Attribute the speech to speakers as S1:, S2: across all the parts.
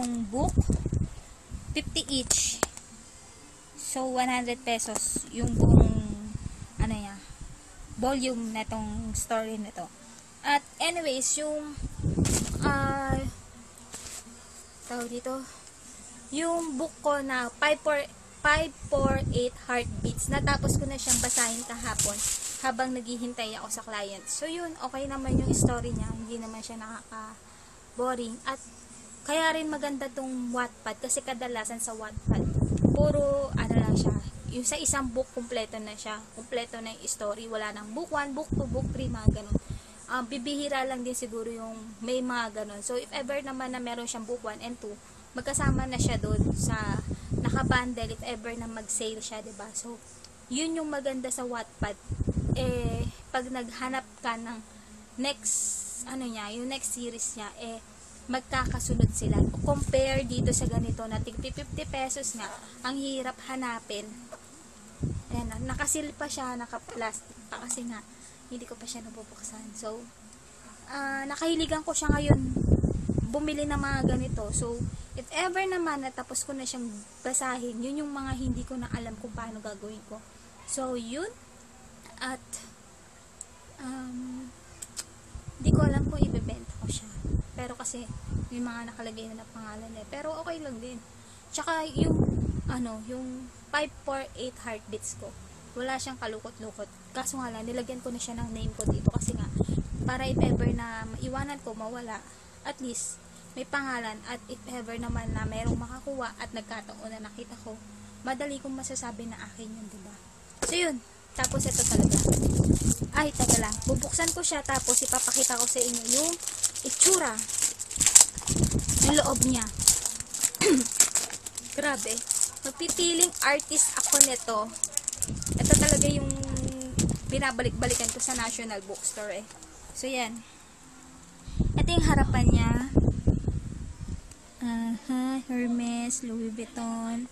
S1: itong book, 50 each. So, 100 pesos yung buong volume na itong story nito. At anyways, yung tawag dito, yung book ko na 548 Heartbeats, natapos ko na siyang basahin kahapon habang naghihintay ako sa client. So yun, okay naman yung story niya, hindi naman siya nakaka-boring. At kaya rin maganda tong Wattpad kasi kadalasan sa Wattpad puro lang siya, yung sa isang book kumpleto na siya, kumpleto na yung story, wala nang book 1, book 2, book 3, mga ganun. Bibihira lang din siguro yung may mga ganun. So if ever naman na meron siyang book 1 and 2, magkasama na siya doon sa nakabundle if ever na mag-sale siya, 'di ba? So yun yung maganda sa Wattpad. Pag naghanap ka ng next yung next series niya, magkakasunod sila. Compare dito sa ganito na tig 50 pesos nga, ang hirap hanapin. Ayan, nakasil pa siya, naka-plastic pa kasi nga hindi ko pa siya nabubuksan. So nakahiligan ko siya ngayon bumili ng mga ganito. So if ever naman natapos ko na siyang basahin, yun yung mga hindi ko na alam kung paano gagawin ko. So yun, at hindi ko alam kung ibebenta ko siya, pero kasi may mga nakalagay na pangalan pero okay lang din. Tsaka yung yung 548 Heartbeats ko, wala siyang kalukot-lukot, kaso nga lang nilagyan ko na siya ng name ko dito kasi nga para if ever na maiwanan ko, mawala, at least may pangalan. At if ever naman na merong makakuha at nagkataon na nakita ko, madali kong masasabi na akin yun, diba? So yun, tapos ito talaga, taga lang, bubuksan ko siya tapos ipapakita ko sa inyo yung itsura, yung loob niya. Grabe, magpipiling artist ako nito. Ito talaga yung binabalik-balikan ko sa National Bookstore So yan, ito yung harapan niya. Hermes, Louis Vuitton,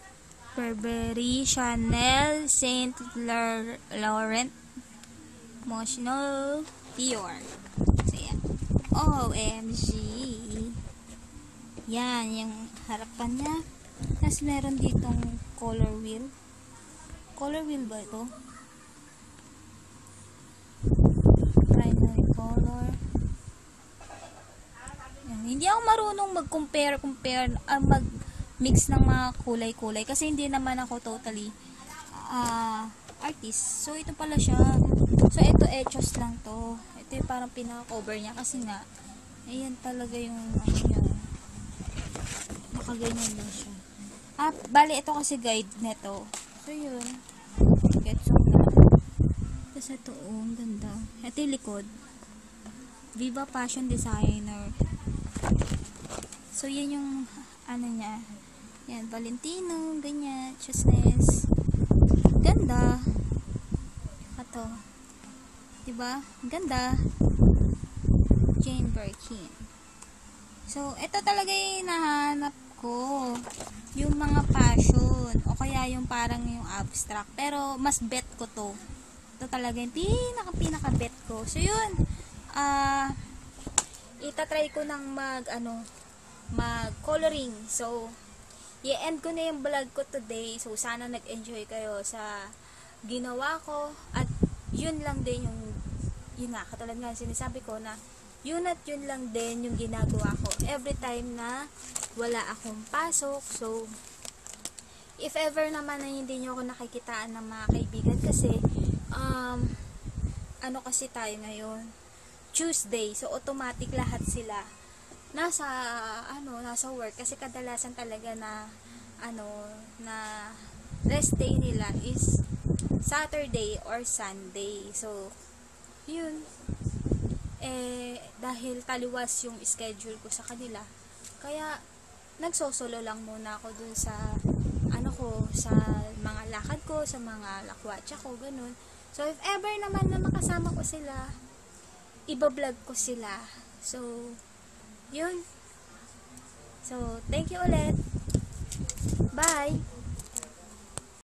S1: Burberry, Chanel, Saint Laurent, Moschino, Dior. So yan, OMG. Yan yung harapan niya. Tapos meron ditong color wheel. Color wheel ba ito? Primary color. Yan. Hindi ako marunong mag-compare, mag-mix ng mga kulay-kulay kasi hindi naman ako totally artist. So ito pala siya. So ito etchos lang to. Ito yung parang pinaka-cover niya kasi nga ayan talaga yung niya. Nakaganyan lang siya. Bali ito kasi guide neto. So yun. Gets mo na. Tapos ito ang ganda. Ito yung likod. Viva Fashion Designer. So yan yung niya. Yan, Valentino, ganyan, Chasnes. Ganda. Ito. Diba? Ganda. Jane Birkin. So, ito talaga yung nahanap ko. Yung mga fashion. O kaya yung parang yung abstract. Pero, mas bet ko to. Ito talaga yung pinaka-bet ko. So, yun. Itatry ko ng mag-coloring. So, i-end ko na yung vlog ko today. So, sana nag-enjoy kayo sa ginawa ko. At, yun lang din yun nga, katulad nga sinasabi ko na yun at yun lang din yung ginagawa ko every time na wala akong pasok. So if ever naman na hindi nyo ako nakikitaan ng mga kaibigan kasi kasi tayo ngayon Tuesday, so automatic lahat sila nasa work kasi kadalasan talaga na na rest day nila is Saturday or Sunday. So yun, dahil taliwas yung schedule ko sa kanila, kaya nagsosolo lang muna ako dun sa sa mga lakad ko, sa mga lakwatsa ko, ganun. So if ever naman na makasama ko sila, ibablog ko sila. So yun. So thank you ulit. Bye.